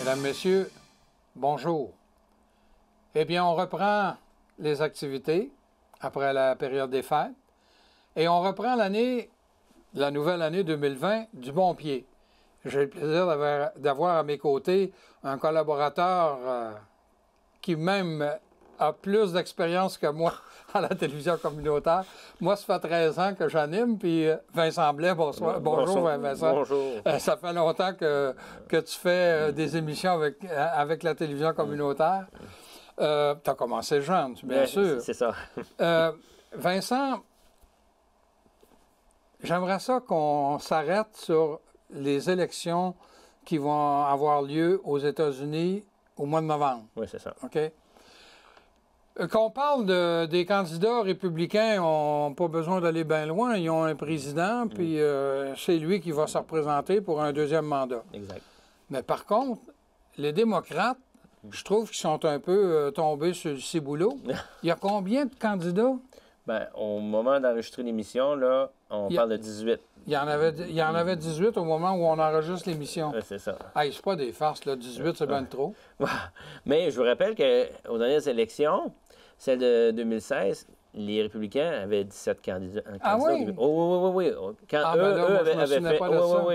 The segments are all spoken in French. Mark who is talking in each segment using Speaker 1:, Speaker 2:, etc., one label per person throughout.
Speaker 1: Mesdames, Messieurs, bonjour. Eh bien, on reprend les activités après la période des fêtes et on reprend la nouvelle année 2020 du bon pied. J'ai le plaisir d'avoir à mes côtés un collaborateur qui même a plus d'expérience que moi à la télévision communautaire. Moi, ça fait 13 ans que j'anime, puis Vincent Blais, bonsoir. Bonjour, Vincent.
Speaker 2: Bonjour.
Speaker 1: Ça fait longtemps que tu fais des émissions avec la télévision communautaire. Tu as commencé jeune, bien sûr.
Speaker 2: C'est ça.
Speaker 1: Vincent, j'aimerais ça qu'on s'arrête sur les élections qui vont avoir lieu aux États-Unis au mois de novembre.
Speaker 2: Oui, c'est ça.
Speaker 1: OK? Qu'on parle des candidats républicains, n'ont pas besoin d'aller bien loin. Ils ont un président, puis c'est lui qui va se représenter pour un deuxième mandat.
Speaker 2: Exact.
Speaker 1: Mais par contre, les démocrates, je trouve qu'ils sont un peu tombés sur le ciboulot. Il y a combien de candidats?
Speaker 2: Bien, au moment d'enregistrer l'émission, là, on parle de 18.
Speaker 1: Il y en avait 18 au moment où on enregistre l'émission.
Speaker 2: C'est ça.
Speaker 1: Hey, c'est pas des farces, là. 18, c'est bien trop.
Speaker 2: Mais je vous rappelle qu'aux dernières élections, celle de 2016, les républicains avaient 17 candidats.
Speaker 1: Ah oui?
Speaker 2: Oui. Quand eux avaient fait...
Speaker 1: Pas de ça.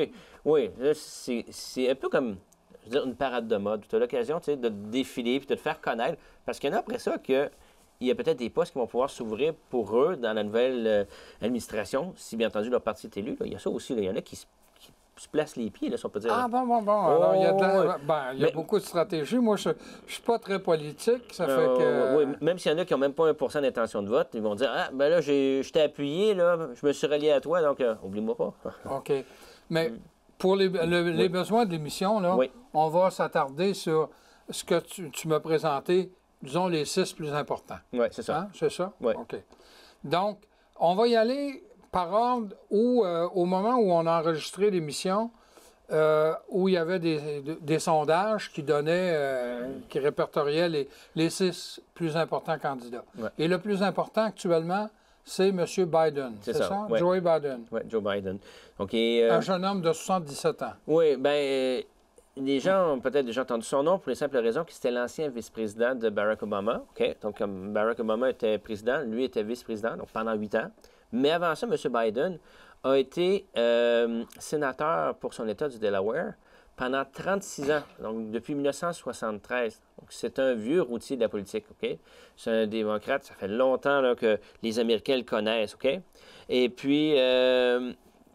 Speaker 2: Oui. Là, c'est un peu comme, je veux dire, une parade de mode. Tu as l'occasion, tu sais, de te défiler puis de te faire connaître. Parce qu'il y en a après ça que... Il y a peut-être des postes qui vont pouvoir s'ouvrir pour eux dans la nouvelle administration, si bien entendu leur parti est élu. Là. Il y a ça aussi. Là. Il y en a qui se placent les pieds, là, si on peut dire.
Speaker 1: Ah, bon. Alors, il y a beaucoup de stratégies. Moi, je ne suis pas très politique. Ça fait que...
Speaker 2: Oui, même s'il y en a qui n'ont même pas 1% d'intention de vote, ils vont dire « Ah, ben là, je t'ai appuyé, là, je me suis rallié à toi, donc oublie-moi pas. »
Speaker 1: OK. Mais pour les besoins de l'émission, là, on va s'attarder sur ce que tu m'as présenté, disons les 6 plus importants.
Speaker 2: Oui, c'est ça.
Speaker 1: Hein? C'est ça?
Speaker 2: Oui.
Speaker 1: OK. Donc, on va y aller par ordre où, au moment où on a enregistré l'émission, où il y avait des sondages qui donnaient, qui répertoriaient les 6 plus importants candidats.
Speaker 2: Ouais.
Speaker 1: Et le plus important actuellement, c'est M. Biden. C'est ça?
Speaker 2: Ouais.
Speaker 1: Joe Biden.
Speaker 2: Oui, Joe Biden. Donc,
Speaker 1: un jeune homme de 77 ans.
Speaker 2: Oui, bien, les gens ont peut-être déjà entendu son nom pour les simples raisons que c'était l'ancien vice-président de Barack Obama. OK? Donc, comme Barack Obama était président, lui était vice-président, donc pendant 8 ans. Mais avant ça, M. Biden a été sénateur pour son État du Delaware pendant 36 ans, donc depuis 1973. Donc, c'est un vieux routier de la politique, OK? C'est un démocrate, ça fait longtemps là, que les Américains le connaissent, OK? Et puis,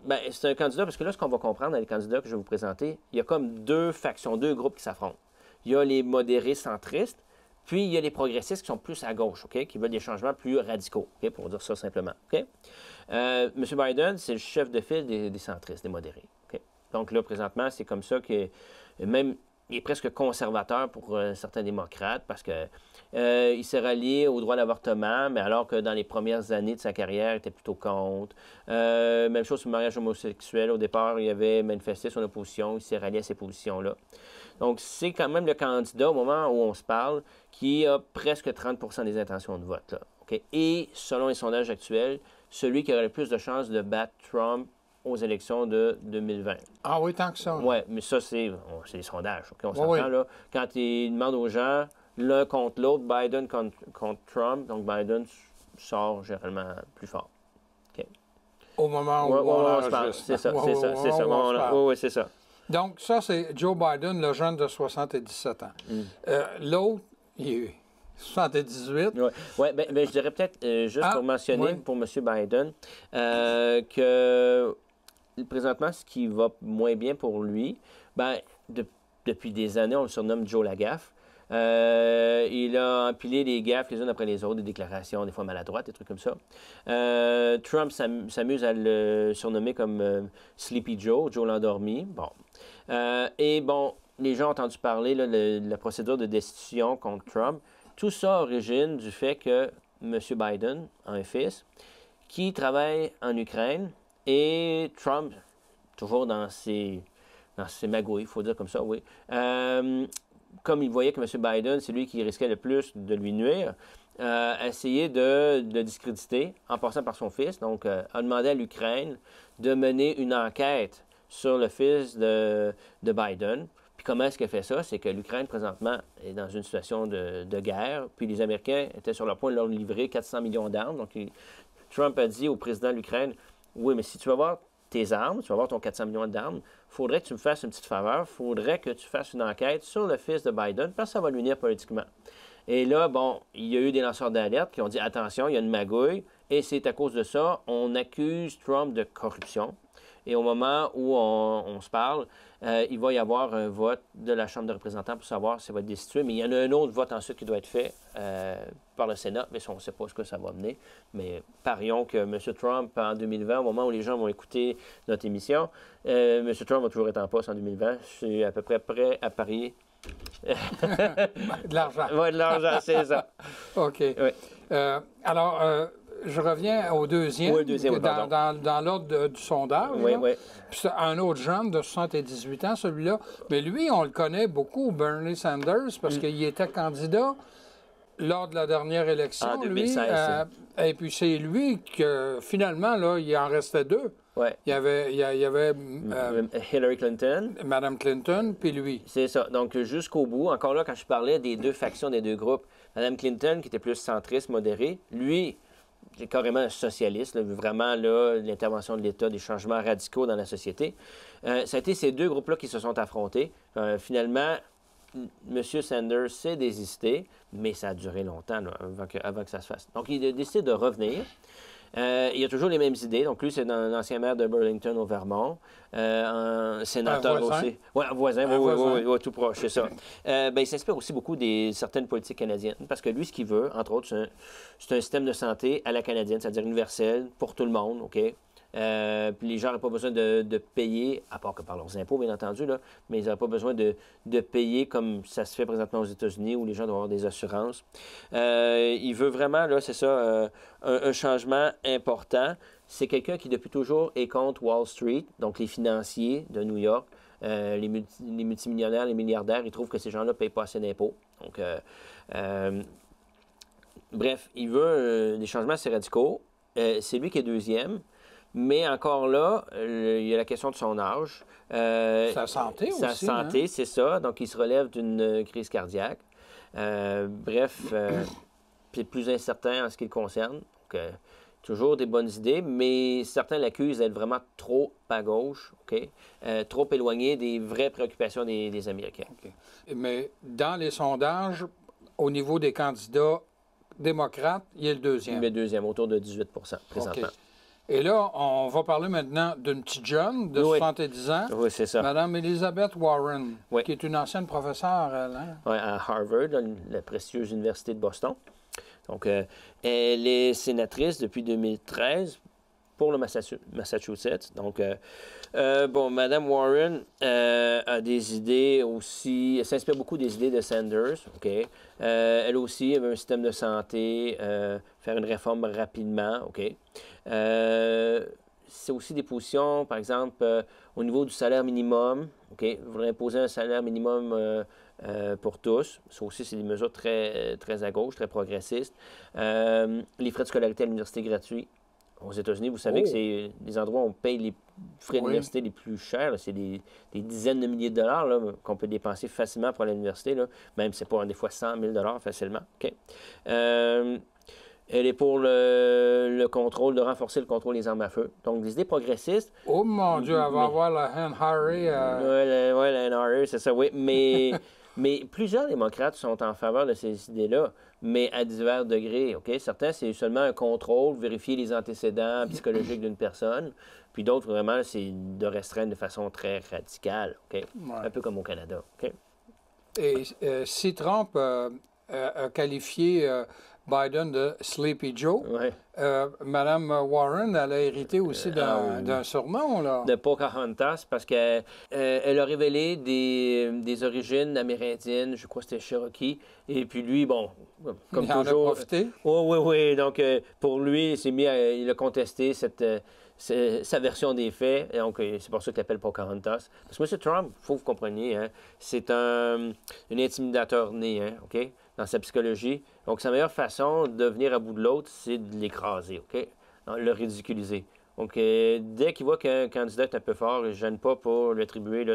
Speaker 2: ben, c'est un candidat, parce que là, ce qu'on va comprendre dans les candidats que je vais vous présenter, il y a comme 2 factions, 2 groupes qui s'affrontent. Il y a les modérés centristes, puis il y a les progressistes qui sont plus à gauche, OK? Qui veulent des changements plus radicaux, OK? Pour dire ça simplement, OK? M. Biden, c'est le chef de file des centristes, des modérés, OK? Donc là, présentement, c'est comme ça que même il est presque conservateur pour certains démocrates parce que il s'est rallié au droit à l'avortement, mais alors que dans les premières années de sa carrière, il était plutôt contre. Même chose sur le mariage homosexuel. Au départ, il avait manifesté son opposition. Il s'est rallié à ces positions-là. Donc, c'est quand même le candidat, au moment où on se parle, qui a presque 30 des intentions de vote. Là, okay? Et selon les sondages actuels, celui qui aurait le plus de chances de battre Trump aux élections de 2020.
Speaker 1: Ah oui, tant que ça.
Speaker 2: Oui, mais ça, c'est les sondages. Okay? On s'entend, là. Quand ils demandent aux gens l'un contre l'autre, Biden contre Trump, donc Biden sort généralement plus fort. Okay.
Speaker 1: Au moment où on se parle.
Speaker 2: C'est ça, Oui, c'est ça.
Speaker 1: Donc, ça, c'est Joe Biden, le jeune de 77 ans. L'autre, il est 78.
Speaker 2: Oui, ben, je dirais peut-être, juste pour mentionner pour M. Biden, que présentement, ce qui va moins bien pour lui, ben, depuis des années, on le surnomme Joe Lagaffe. Il a empilé les gaffes les unes après les autres, des déclarations, des fois maladroites, des trucs comme ça. Trump s'amuse à le surnommer comme Sleepy Joe, Joe l'endormi. Bon. Et bon, les gens ont entendu parler de la procédure de destitution contre Trump. Tout ça origine du fait que M. Biden a un fils qui travaille en Ukraine et Trump, toujours dans ses magouilles, il faut dire comme ça, oui. Comme il voyait que M. Biden, c'est lui qui risquait le plus de lui nuire, a essayé de le discréditer en passant par son fils. Donc, a demandé à l'Ukraine de mener une enquête sur le fils de Biden Puis comment est-ce qu'elle fait ça? C'est que l'Ukraine, présentement, est dans une situation de guerre, puis les Américains étaient sur le point de leur livrer 400 millions d'armes. Donc, Trump a dit au président de l'Ukraine, oui, mais si tu vas avoir tes armes, tu vas avoir ton 400 millions d'armes, il faudrait que tu me fasses une petite faveur, il faudrait que tu fasses une enquête sur le fils de Biden, parce que ça va l'unir politiquement. Et là, bon, il y a eu des lanceurs d'alerte qui ont dit, attention, il y a une magouille, et c'est à cause de ça, on accuse Trump de corruption. Et au moment où on se parle, il va y avoir un vote de la Chambre des représentants pour savoir si ça va être destitué. Mais il y en a un autre vote ensuite qui doit être fait par le Sénat, mais on ne sait pas ce que ça va mener. Mais parions que M. Trump, en 2020, au moment où les gens vont écouter notre émission, M. Trump va toujours être en poste en 2020. Je suis à peu près prêt à parier.
Speaker 1: De l'argent.
Speaker 2: Oui, de l'argent, c'est ça.
Speaker 1: OK.
Speaker 2: Oui.
Speaker 1: Alors, je reviens au deuxième,
Speaker 2: Oui, le deuxième, oui,
Speaker 1: dans l'ordre du sondage.
Speaker 2: Oui,
Speaker 1: là.
Speaker 2: oui.
Speaker 1: Puis c'est un autre jeune de 78 ans, celui-là. Mais lui, on le connaît beaucoup, Bernie Sanders, parce qu'il était candidat lors de la dernière élection.
Speaker 2: En 2016.
Speaker 1: Et puis c'est lui que, finalement, là, il en restait deux.
Speaker 2: Ouais.
Speaker 1: Il y avait
Speaker 2: Hillary Clinton.
Speaker 1: Mme Clinton, puis lui.
Speaker 2: C'est ça. Donc, jusqu'au bout, encore là, quand je parlais des deux factions, des deux groupes, Mme Clinton, qui était plus centriste, modérée, lui, c'est carrément un socialiste, là, vraiment l'intervention de l'État, des changements radicaux dans la société. Ça a été ces deux groupes-là qui se sont affrontés. Finalement, M. Sanders s'est désisté, mais ça a duré longtemps là, avant que ça se fasse. Donc, il a décidé de revenir. Il a toujours les mêmes idées. Donc, lui, c'est l'ancien maire de Burlington, au Vermont. Un sénateur aussi. Oui, un voisin. Oui, tout proche, c'est ça. Il s'inspire aussi beaucoup des certaines politiques canadiennes. Parce que lui, ce qu'il veut, entre autres, c'est un système de santé à la canadienne, c'est-à-dire universel, pour tout le monde, OK? Puis les gens n'auraient pas besoin de payer, à part que par leurs impôts, bien entendu, là, mais ils n'auraient pas besoin de payer comme ça se fait présentement aux États-Unis, où les gens doivent avoir des assurances. Il veut vraiment, là, c'est ça, un changement important. C'est quelqu'un qui, depuis toujours, est contre Wall Street, donc les financiers de New York, les multimillionnaires, les milliardaires. Ils trouvent que ces gens-là ne payent pas assez d'impôts. Donc, bref, il veut des changements assez radicaux. C'est lui qui est deuxième. Mais encore là, il y a la question de son âge.
Speaker 1: Sa santé aussi.
Speaker 2: Sa santé,
Speaker 1: hein?
Speaker 2: c'est ça. Donc, il se relève d'une crise cardiaque. Bref, c'est plus incertain en ce qui le concerne. Donc, toujours des bonnes idées, mais certains l'accusent d'être vraiment trop à gauche, OK? Trop éloigné des vraies préoccupations des Américains.
Speaker 1: Okay. Mais dans les sondages, au niveau des candidats démocrates, il est le deuxième.
Speaker 2: Il est le deuxième, autour de 18 présentement.
Speaker 1: Okay. Et là, on va parler maintenant d'une petite jeune de 70 ans.
Speaker 2: Oui, c'est ça.
Speaker 1: Mme Elizabeth Warren,
Speaker 2: oui.
Speaker 1: qui est une ancienne professeure, elle, hein?
Speaker 2: Oui, à Harvard, la prestigieuse université de Boston. Donc, elle est sénatrice depuis 2013 pour le Massachusetts. Donc, Mme Warren a des idées aussi, elle s'inspire beaucoup des idées de Sanders. OK? Elle aussi avait un système de santé, faire une réforme rapidement. OK? C'est aussi des positions, par exemple, au niveau du salaire minimum. OK? Vous voudrait imposer un salaire minimum pour tous. Ça aussi, c'est des mesures très, très à gauche, très progressistes. Les frais de scolarité à l'université gratuits. Aux États-Unis, vous savez que c'est des endroits où on paye les frais d'université les plus chers. C'est des dizaines de milliers de dollars qu'on peut dépenser facilement pour aller à l'université. Même si ce n'est pas des fois 100 000 facilement. OK. Elle est pour le contrôle, de renforcer le contrôle des armes à feu. Donc, des idées progressistes.
Speaker 1: Oh mon Dieu, elle va avoir la NRA.
Speaker 2: Oui, la NRA, c'est ça, oui. Mais plusieurs démocrates sont en faveur de ces idées-là, mais à divers degrés. OK? Certains, c'est seulement un contrôle, vérifier les antécédents psychologiques d'une personne. Puis d'autres, vraiment, c'est de restreindre de façon très radicale. OK? Ouais. Un peu comme au Canada. OK?
Speaker 1: Et si Trump a qualifié Biden de Sleepy Joe, Mme Warren, elle a hérité aussi d'un surnom, là.
Speaker 2: De Pocahontas, parce qu'elle a révélé des origines amérindiennes, je crois que c'était Cherokee, et puis lui, bon, comme
Speaker 1: il
Speaker 2: toujours...
Speaker 1: en a profité?
Speaker 2: Oui, donc pour lui, il a contesté sa version des faits, et donc c'est pour ça qu'il appelle Pocahontas. Parce que M. Trump, il faut que vous compreniez, hein, c'est un intimidateur né, hein, OK? Dans sa psychologie. Donc, sa meilleure façon de venir à bout de l'autre, c'est de l'écraser, OK? Le ridiculiser. Donc, dès qu'il voit qu'un candidat est un peu fort, il ne gêne pas pour lui attribuer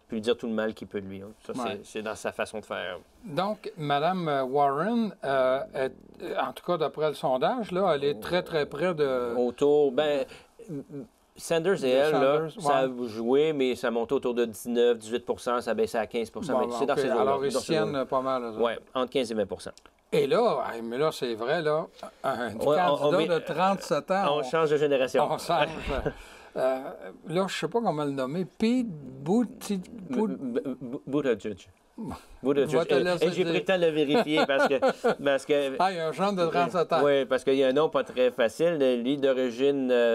Speaker 2: puis lui dire tout le mal qu'il peut de lui. Hein. Ça,
Speaker 1: Ouais.
Speaker 2: c'est dans sa façon de faire.
Speaker 1: Donc, Mme Warren, en tout cas d'après le sondage, là, elle est très, très près de...
Speaker 2: Autour, Sanders et elle, là,
Speaker 1: Sanders,
Speaker 2: ça a
Speaker 1: ouais.
Speaker 2: joué, mais ça montait autour de 19-18 ça baissait à 15
Speaker 1: Bon,
Speaker 2: mais c'est dans
Speaker 1: OK.
Speaker 2: ces eaux-là.
Speaker 1: Alors, ils
Speaker 2: Dans
Speaker 1: se
Speaker 2: ces eaux-là.
Speaker 1: tiennent pas mal. eux autres.
Speaker 2: Oui, entre 15 et 20
Speaker 1: Et là, mais là, c'est vrai, là, un
Speaker 2: Ouais,
Speaker 1: candidat de 37 ans,
Speaker 2: On change de génération.
Speaker 1: on change. Là, je sais pas comment le nommer. Pete Buttigieg.
Speaker 2: Buttigieg.
Speaker 1: Va te laisser
Speaker 2: J'ai pris
Speaker 1: dire.
Speaker 2: le temps de le vérifier parce que
Speaker 1: Ah, il y a un jeune de 37 ans.
Speaker 2: oui, parce qu'il y a un nom pas très facile. Lui,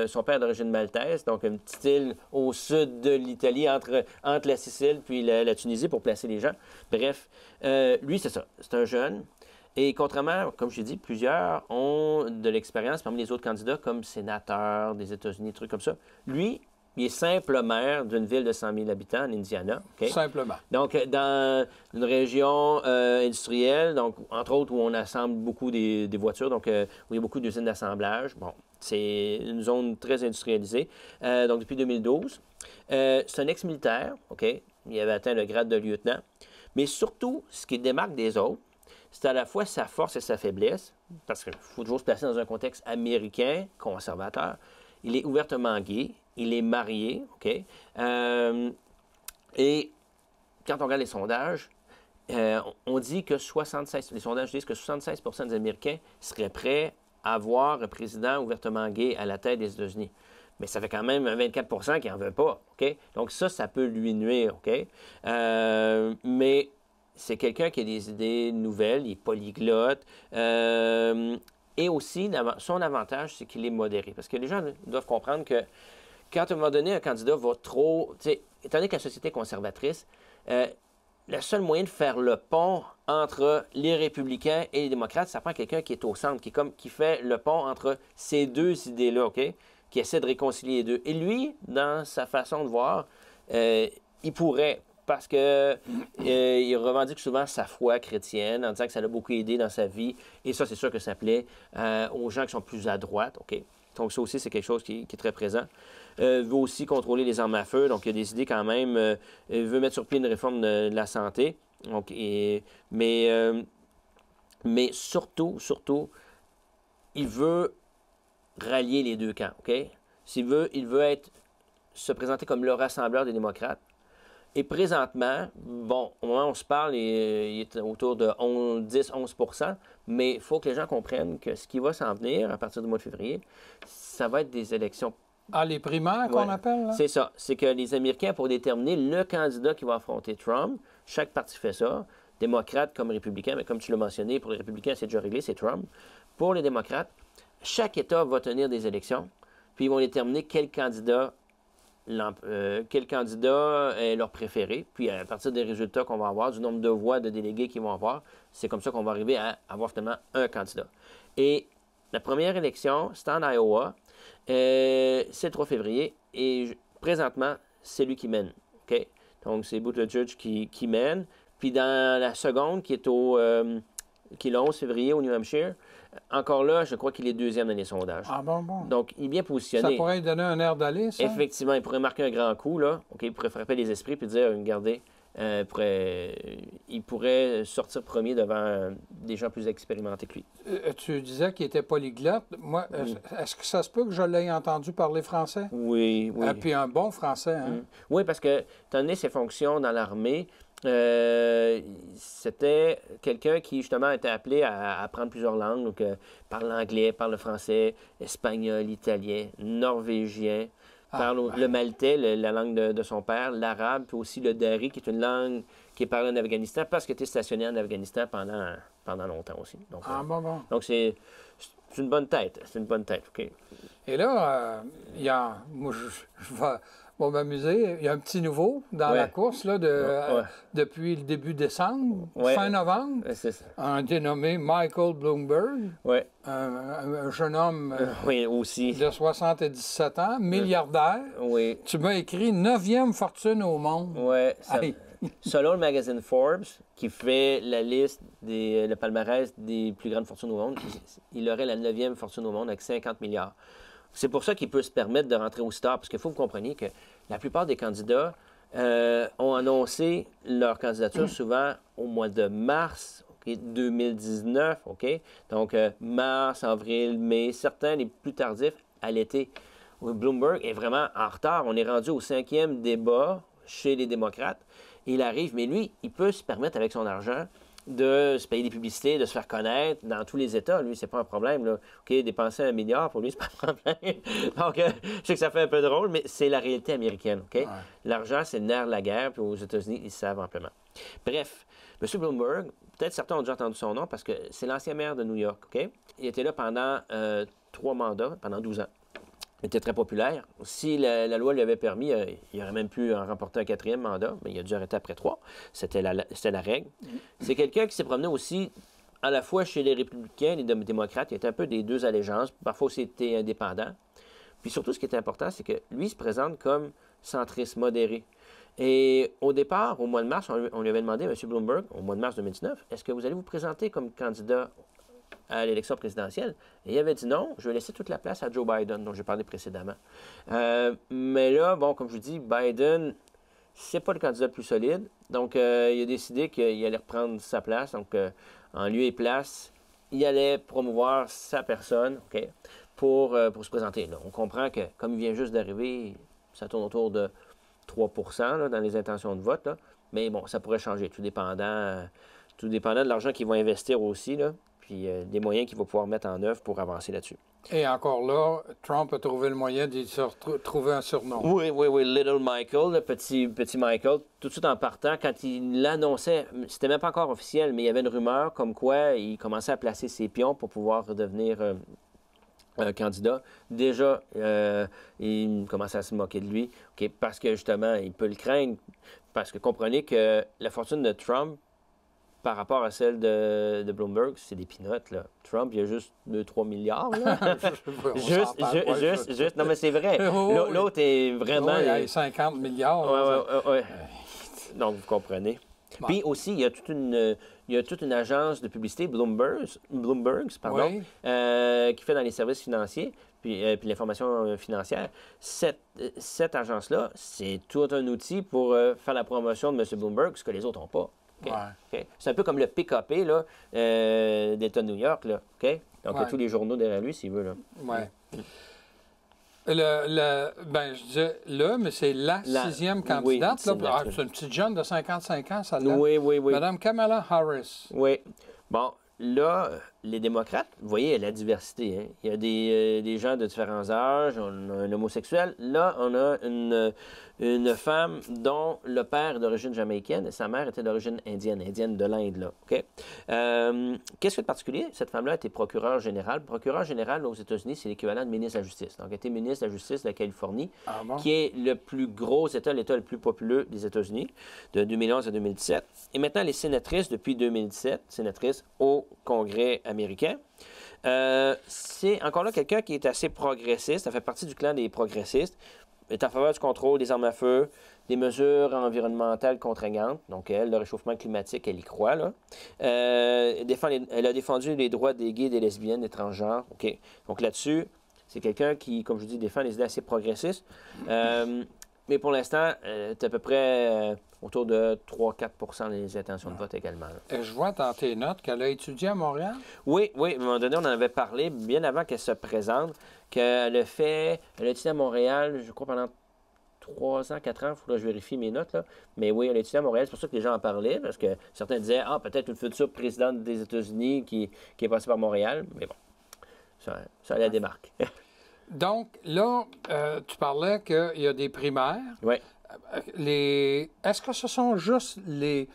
Speaker 2: son père d'origine maltaise, donc une petite île au sud de l'Italie, entre la Sicile puis la Tunisie, pour placer les gens. Bref, lui, c'est ça. C'est un jeune. Et contrairement, comme je l'ai dit, plusieurs ont de l'expérience parmi les autres candidats comme sénateur des États-Unis, trucs comme ça. Lui, il est simple maire d'une ville de 100 000 habitants en Indiana. OK?
Speaker 1: Simplement.
Speaker 2: Donc, dans une région industrielle, donc, entre autres, où on assemble beaucoup des voitures, donc, où il y a beaucoup d'usines d'assemblage. Bon, c'est une zone très industrialisée. Donc, depuis 2012. C'est un ex-militaire, OK? Il avait atteint le grade de lieutenant. Mais surtout, ce qui le démarque des autres, c'est à la fois sa force et sa faiblesse, parce qu'il faut toujours se placer dans un contexte américain, conservateur. Il est ouvertement gay, il est marié, OK? Et quand on regarde les sondages, on dit que les sondages disent que 76 des Américains seraient prêts à avoir un président ouvertement gay à la tête des États-Unis. Mais ça fait quand même 24 qui n'en veut pas, OK? Donc ça peut lui nuire, OK? Mais c'est quelqu'un qui a des idées nouvelles, il est polyglotte. Et aussi, son avantage, c'est qu'il est modéré. Parce que les gens doivent comprendre que quand à un moment donné, un candidat va trop... Étant donné que la société est conservatrice, le seul moyen de faire le pont entre les républicains et les démocrates, ça prend quelqu'un qui est au centre, qui fait le pont entre ces deux idées-là, OK? Qui essaie de réconcilier les deux. Et lui, dans sa façon de voir, il pourrait... Parce que il revendique souvent sa foi chrétienne en disant que ça l'a beaucoup aidé dans sa vie. Et ça, c'est sûr que ça plaît aux gens qui sont plus à droite. OK? Donc, ça aussi, c'est quelque chose qui est très présent. Il veut aussi contrôler les armes à feu. Donc, il y a des idées quand même. Il veut mettre sur pied une réforme de la santé. Donc, mais surtout, il veut rallier les deux camps. OK? Il veut se présenter comme le rassembleur des démocrates. Et présentement, bon, au moment où on se parle, il est autour de 10-11 %, mais il faut que les gens comprennent que ce qui va s'en venir à partir du mois de février, ça va être des élections.
Speaker 1: Ah, les primaires qu'on appelle, là?
Speaker 2: C'est ça. C'est que les Américains, pour déterminer le candidat qui va affronter Trump, chaque parti fait ça, démocrate comme républicain, mais comme tu l'as mentionné, pour les républicains, c'est déjà réglé, c'est Trump. Pour les démocrates, chaque État va tenir des élections, puis ils vont déterminer quel candidat est leur préféré. Puis à partir des résultats qu'on va avoir, du nombre de voix de délégués qu'ils vont avoir, c'est comme ça qu'on va arriver à avoir finalement un candidat. Et la première élection, c'est en Iowa. C'est le 3 février. Et présentement, c'est lui qui mène. OK? Donc, c'est Buttigieg qui mène. Puis dans la seconde, qui est le 11 février au New Hampshire, encore là, je crois qu'il est deuxième dans les sondages.
Speaker 1: Ah bon.
Speaker 2: Donc, il est bien positionné.
Speaker 1: Ça pourrait lui donner un air d'aller, ça?
Speaker 2: Effectivement, il pourrait marquer un grand coup, là. OK, il pourrait frapper les esprits puis dire, regardez, il pourrait sortir premier devant des gens plus expérimentés que lui.
Speaker 1: Tu disais qu'il était polyglotte. Moi, est-ce que ça se peut que je l'ai entendu parler français?
Speaker 2: Oui.
Speaker 1: Puis un bon français, hein?
Speaker 2: Oui, parce que, étant donné ses fonctions dans l'armée, c'était quelqu'un qui, justement, était appelé à apprendre plusieurs langues. Donc, parle l'anglais, parle le français, espagnol, italien, norvégien. Parle le maltais, la langue de son père, l'arabe, puis aussi le dari, qui est une langue qui est parlée en Afghanistan, parce qu'il était stationné en Afghanistan pendant longtemps aussi. Donc, donc c'est une bonne tête. C'est une bonne tête, OK.
Speaker 1: Et là, moi, je vais m'amuser. Il y a un petit nouveau dans la course, là, depuis le début décembre, fin novembre.
Speaker 2: C'est ça.
Speaker 1: Un dénommé Michael Bloomberg.
Speaker 2: Oui.
Speaker 1: Un jeune homme
Speaker 2: aussi.
Speaker 1: de 77 ans, milliardaire.
Speaker 2: Oui.
Speaker 1: Tu m'as écrit 9e fortune au monde.
Speaker 2: Oui. Selon le magazine Forbes, qui fait la liste le palmarès des plus grandes fortunes au monde, il aurait la 9e fortune au monde avec 50 milliards. C'est pour ça qu'il peut se permettre de rentrer aussi tard, parce qu'il faut que vous compreniez que la plupart des candidats ont annoncé leur candidature souvent au mois de mars 2019, OK? Donc, mars, avril, mai, certains les plus tardifs à l'été. Bloomberg est vraiment en retard. On est rendu au 5e débat chez les démocrates. Il arrive, mais lui, il peut se permettre avec son argent de se payer des publicités, de se faire connaître dans tous les États. Lui, c'est pas un problème. Là. OK, dépenser 1 milliard, pour lui, c'est pas un problème. Donc, je sais que ça fait un peu drôle, mais c'est la réalité américaine. OK? Ouais. L'argent, c'est le nerf de la guerre, puis aux États-Unis, ils savent amplement. Bref, M. Bloomberg, peut-être certains ont déjà entendu son nom parce que c'est l'ancien maire de New York. OK? Il était là pendant 3 mandats, pendant 12 ans. Il était très populaire. Si la loi lui avait permis, il aurait même pu en remporter un 4e mandat, mais il a dû arrêter après 3. C'était la règle. C'est quelqu'un qui s'est promené aussi à la fois chez les républicains et les démocrates. Il était un peu des deux allégeances. Parfois aussi, il était indépendant. Puis surtout, ce qui est important, c'est que lui se présente comme centriste modéré. Et au départ, au mois de mars, on lui avait demandé, M. Bloomberg, au mois de mars 2019, est-ce que vous allez vous présenter comme candidat à l'élection présidentielle? Et il avait dit non, je vais laisser toute la place à Joe Biden, dont j'ai parlé précédemment. Mais là, bon, comme je vous dis, Biden, c'est pas le candidat le plus solide. Donc, il a décidé qu'il allait reprendre sa place. Donc, en lieu et place, il allait promouvoir sa personne, OK, pour se présenter. Là, on comprend que, comme il vient juste d'arriver, ça tourne autour de 3 là, dans les intentions de vote. Là. Mais bon, ça pourrait changer, tout dépendant de l'argent qu'ils vont investir aussi, là, puis des moyens qu'il va pouvoir mettre en œuvre pour avancer là-dessus.
Speaker 1: Et encore là, Trump a trouvé le moyen de trouver un surnom.
Speaker 2: Oui, Little Michael, le petit Michael. Tout de suite en partant, quand il l'annonçait, c'était même pas encore officiel, mais il y avait une rumeur comme quoi il commençait à placer ses pions pour pouvoir devenir candidat. Déjà, il commençait à se moquer de lui, okay, parce que justement, il peut le craindre. Parce que comprenez que la fortune de Trump, par rapport à celle de Bloomberg, c'est des peanuts, là. Trump, il y a juste 2-3 milliards, là. juste. Non, mais c'est vrai. L'autre est vraiment...
Speaker 1: Oui, il y a 50 milliards.
Speaker 2: Oui. Donc, vous comprenez. Bon. Puis aussi, il y a toute une agence de publicité, Bloomberg, pardon, oui. Qui fait dans les services financiers, puis l'information financière. Cette agence-là, c'est tout un outil pour faire la promotion de M. Bloomberg, ce que les autres n'ont pas. Okay. Ouais. Okay. C'est un peu comme le PKP là, d'État de New York. Là. Okay? Donc, il y a tous les journaux derrière lui, s'il veut.
Speaker 1: Oui. Je disais mais c'est la 6e candidate.
Speaker 2: Oui,
Speaker 1: c'est une petite jeune de 55 ans, ça là.
Speaker 2: Oui.
Speaker 1: Madame Kamala Harris.
Speaker 2: Oui. Bon, là, les démocrates, vous voyez, la diversité. Hein? Il y a des gens de différents âges, on a un homosexuel. Là, on a une femme dont le père est d'origine jamaïcaine et sa mère était d'origine indienne de l'Inde, là. OK? Qu'est-ce que de particulier? Cette femme-là était procureure générale. Procureure générale aux États-Unis, c'est l'équivalent de ministre de la Justice. Donc, elle était ministre de la Justice de la Californie, qui est le plus gros État, l'État le plus populeux des États-Unis, de 2011 à 2017. Et maintenant, elle est sénatrice depuis 2017, sénatrice au Congrès américain. C'est encore là quelqu'un qui est assez progressiste, ça fait partie du clan des progressistes, est en faveur du contrôle des armes à feu, des mesures environnementales contraignantes. Donc, elle, le réchauffement climatique, elle y croit, là. Elle a défendu les droits des gays, des lesbiennes, des transgenres. OK. Donc, là-dessus, c'est quelqu'un qui, comme je vous dis, défend les idées assez progressistes. Mais pour l'instant, c'est à peu près autour de 3-4 des intentions de vote également.
Speaker 1: Et je vois dans tes notes qu'elle a étudié à Montréal?
Speaker 2: Oui. À un moment donné, on en avait parlé bien avant qu'elle se présente, qu'elle a étudié à Montréal, je crois, pendant 3 ans, 4 ans. Il faudra que je vérifie mes notes, là. Mais oui, elle a étudié à Montréal. C'est pour ça que les gens en parlaient, parce que certains disaient, peut-être une future présidente des États-Unis qui est passée par Montréal. Mais bon, ça la démarque.
Speaker 1: Donc, là, tu parlais qu'il y a des primaires.
Speaker 2: Oui.
Speaker 1: Est-ce que ce sont juste les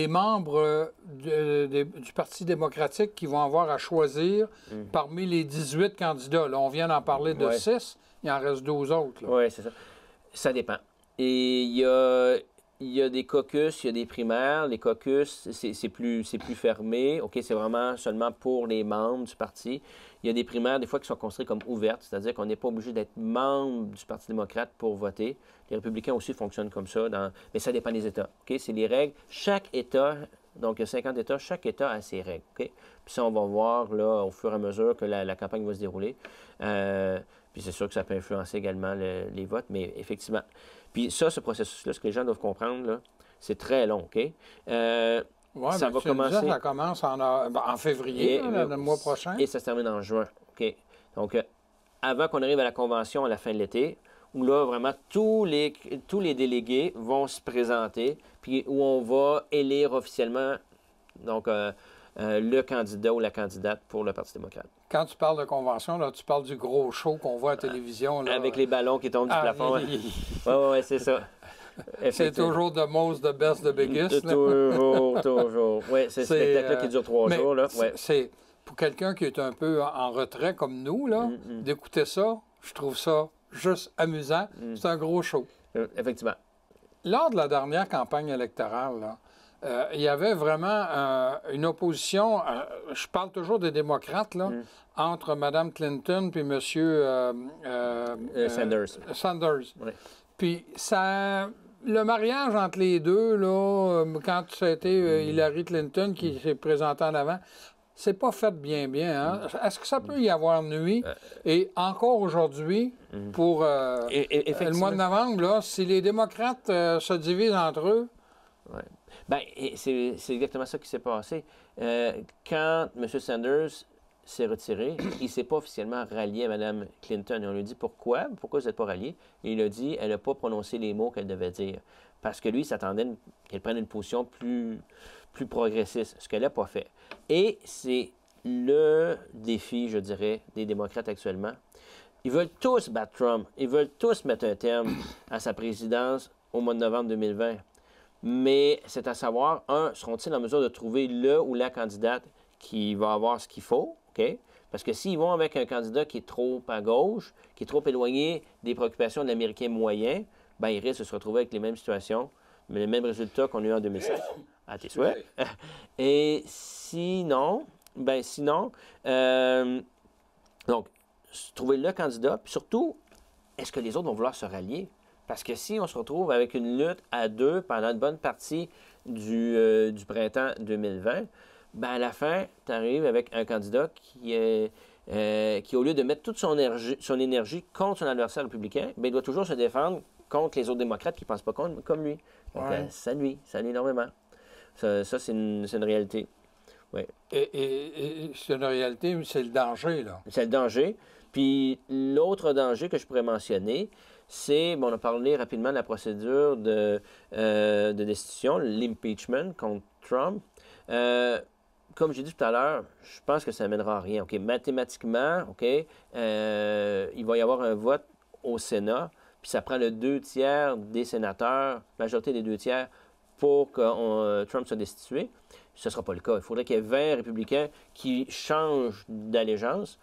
Speaker 1: membres du Parti démocratique qui vont avoir à choisir parmi les 18 candidats? Là, on vient d'en parler de 6, il en reste 12 autres.
Speaker 2: Oui, c'est ça. Ça dépend. Et il y a des caucus, il y a des primaires. Les caucus, c'est plus fermé. OK, c'est vraiment seulement pour les membres du parti. Il y a des primaires, des fois, qui sont construites comme ouvertes, c'est-à-dire qu'on n'est pas obligé d'être membre du Parti démocrate pour voter. Les républicains aussi fonctionnent comme ça, mais ça dépend des États. OK? C'est les règles. Chaque État Donc, il y a 50 États. Chaque État a ses règles. OK? Puis ça, on va voir là, au fur et à mesure que la campagne va se dérouler. Puis c'est sûr que ça peut influencer également les votes, mais effectivement. Puis ça, ce processus-là, ce que les gens doivent comprendre, là, c'est très long. OK?
Speaker 1: Oui,
Speaker 2: ça va commencer.
Speaker 1: Ça commence en février, le mois prochain.
Speaker 2: Et ça se termine en juin. OK? Donc, avant qu'on arrive à la convention à la fin de l'été, où là, vraiment, tous les délégués vont se présenter, puis où on va élire officiellement donc, le candidat ou la candidate pour le Parti démocrate.
Speaker 1: Quand tu parles de convention, là, tu parles du gros show qu'on voit à la télévision. Là,
Speaker 2: avec les ballons qui tombent du plafond. Oui, c'est ça.
Speaker 1: C'est toujours the most, the best, the biggest.
Speaker 2: Toujours. Oui, c'est ce spectacle-là qui dure 3 jours. Là. Ouais.
Speaker 1: C'est pour quelqu'un qui est un peu en retrait comme nous, là, d'écouter ça, je trouve ça juste amusant. C'est un gros show.
Speaker 2: Effectivement.
Speaker 1: Lors de la dernière campagne électorale, là, il y avait vraiment une opposition, je parle toujours des démocrates, là, entre Mme Clinton et M. Sanders.
Speaker 2: Ouais.
Speaker 1: Puis le mariage entre les deux, là, quand ça a été Hillary Clinton qui s'est présentée en avant, c'est pas fait bien. Hein? Est-ce que ça peut y avoir nuit? Et encore aujourd'hui, pour le mois de novembre, là, si les démocrates se divisent entre eux...
Speaker 2: Ouais. Bien, c'est exactement ça qui s'est passé. Quand M. Sanders s'est retiré, il ne s'est pas officiellement rallié à Mme Clinton. Et on lui dit pourquoi? Pourquoi vous n'êtes pas rallié? Et il a dit elle n'a pas prononcé les mots qu'elle devait dire. Parce que lui, il s'attendait qu'elle prenne une position plus progressiste, ce qu'elle n'a pas fait. Et c'est le défi, je dirais, des démocrates actuellement. Ils veulent tous battre Trump. Ils veulent tous mettre un terme à sa présidence au mois de novembre 2020. Mais c'est à savoir, seront-ils en mesure de trouver le ou la candidate qui va avoir ce qu'il faut? OK? Parce que s'ils vont avec un candidat qui est trop à gauche, qui est trop éloigné des préoccupations de l'Américain moyen, bien, ils risquent de se retrouver avec les mêmes situations, mais les mêmes résultats qu'on a eu en 2016. À tes souhaits. Et sinon, donc, trouver le candidat, puis surtout, est-ce que les autres vont vouloir se rallier? Parce que si on se retrouve avec une lutte à deux pendant une bonne partie du printemps 2020, bien à la fin, tu arrives avec un candidat qui, au lieu de mettre toute son énergie contre son adversaire républicain, bien, il doit toujours se défendre contre les autres démocrates qui ne pensent pas comme lui. Donc, ça nuit énormément. Ça c'est une réalité. Oui.
Speaker 1: Et c'est une réalité, c'est le danger, là.
Speaker 2: C'est le danger. Puis l'autre danger que je pourrais mentionner, c'est, on a parlé rapidement de la procédure de destitution, l'impeachment contre Trump. Comme j'ai dit tout à l'heure, je pense que ça n'amènera à rien. OK, mathématiquement, OK, il va y avoir un vote au Sénat, puis ça prend le 2/3 des sénateurs, majorité des 2/3, pour que Trump soit destitué. Ce ne sera pas le cas. Il faudrait qu'il y ait 20 républicains qui changent d'allégeance.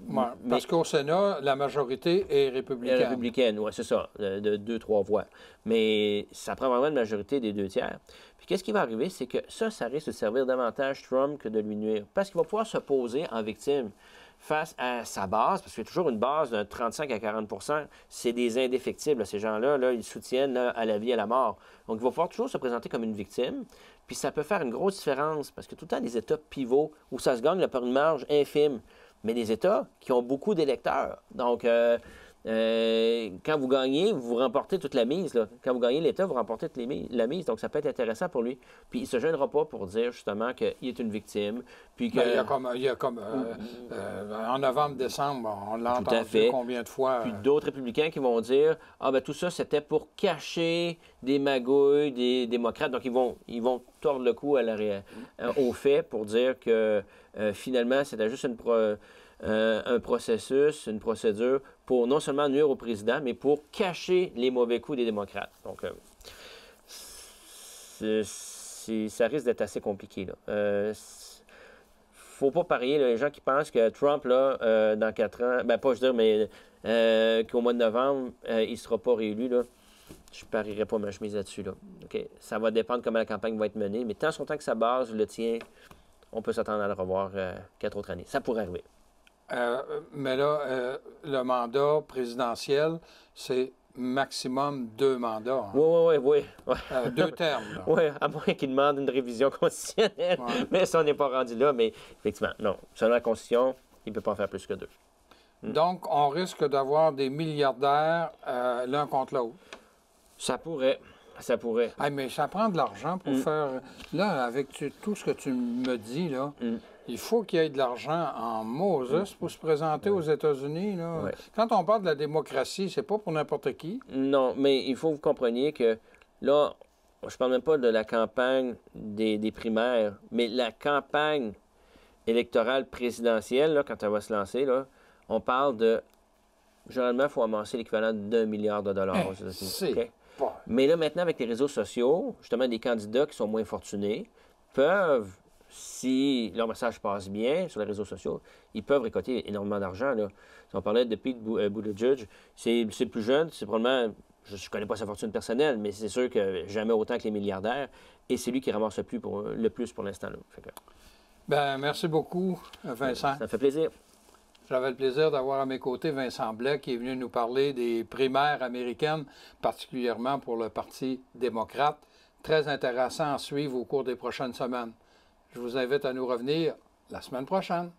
Speaker 1: Ouais, parce qu'au Sénat, la majorité est républicaine.
Speaker 2: Républicaine, oui, c'est ça, de 2-3 voix. Mais ça prend vraiment une majorité des 2/3. Puis qu'est-ce qui va arriver, c'est que ça risque de servir davantage Trump que de lui nuire. Parce qu'il va pouvoir se poser en victime face à sa base, parce qu'il y a toujours une base de 35 à 40 %. C'est des indéfectibles. Ces gens-là, là, ils soutiennent là, à la vie et à la mort. Donc, il va pouvoir toujours se présenter comme une victime. Puis ça peut faire une grosse différence, parce que tout le temps, des États pivots où ça se gagne là, par une marge infime, mais des États qui ont beaucoup d'électeurs. Donc, quand vous gagnez, vous remportez toute la mise. Là. Quand vous gagnez l'État, vous remportez toute la mise. Donc, ça peut être intéressant pour lui. Puis, il ne se gênera pas pour dire, justement, qu'il est une victime. Puis que...
Speaker 1: il y a comme en novembre-décembre, on l'a entendu combien de fois.
Speaker 2: Puis d'autres républicains qui vont dire, tout ça, c'était pour cacher des magouilles des démocrates. Donc, ils vont tordre le cou au fait pour dire que, finalement, c'était juste un processus, une procédure pour non seulement nuire au président, mais pour cacher les mauvais coups des démocrates. Donc, ça risque d'être assez compliqué. Il faut pas parier, là, les gens qui pensent que Trump, là, dans 4 ans, pas je veux dire, mais qu'au mois de novembre, il ne sera pas réélu, là, je ne parierais pas ma chemise là-dessus. Là. Okay? Ça va dépendre comment la campagne va être menée, mais tant son temps que sa base le tient, on peut s'attendre à le revoir 4 autres années. Ça pourrait arriver.
Speaker 1: Mais là, le mandat présidentiel, c'est maximum 2 mandats. Hein.
Speaker 2: Oui.
Speaker 1: 2 termes.
Speaker 2: Oui, à moins qu'il demande une révision constitutionnelle.
Speaker 1: Ouais.
Speaker 2: Mais ça, on n'est pas rendu là. Mais effectivement, non. Selon la Constitution, il ne peut pas en faire plus que 2.
Speaker 1: Donc, on risque d'avoir des milliardaires l'un contre l'autre.
Speaker 2: Ça pourrait. Ça pourrait.
Speaker 1: Hey, mais ça prend de l'argent pour faire... Là, avec tout ce que tu me dis, là, il faut qu'il y ait de l'argent en Moses pour se présenter aux États-Unis. Là.
Speaker 2: Ouais.
Speaker 1: Quand on parle de la démocratie, c'est pas pour n'importe qui.
Speaker 2: Non, mais il faut que vous compreniez que là, je parle même pas de la campagne des primaires, mais la campagne électorale présidentielle, là, quand elle va se lancer, là, on parle de... Généralement, il faut amasser l'équivalent d'1 milliard de dollars aux États-Unis.
Speaker 1: C'est
Speaker 2: OK?
Speaker 1: pas...
Speaker 2: Mais là, maintenant, avec les réseaux sociaux, justement, des candidats qui sont moins fortunés peuvent, si leur message passe bien sur les réseaux sociaux, ils peuvent récolter énormément d'argent. Là. Si on parlait de Pete Buttigieg, c'est le plus jeune, c'est probablement, je ne connais pas sa fortune personnelle, mais c'est sûr que jamais autant que les milliardaires, et c'est lui qui ramasse le plus pour l'instant.
Speaker 1: Ben, merci beaucoup, Vincent.
Speaker 2: Ça me fait plaisir.
Speaker 1: J'avais le plaisir d'avoir à mes côtés Vincent Blais qui est venu nous parler des primaires américaines, particulièrement pour le Parti démocrate. Très intéressant à suivre au cours des prochaines semaines. Je vous invite à nous revenir la semaine prochaine.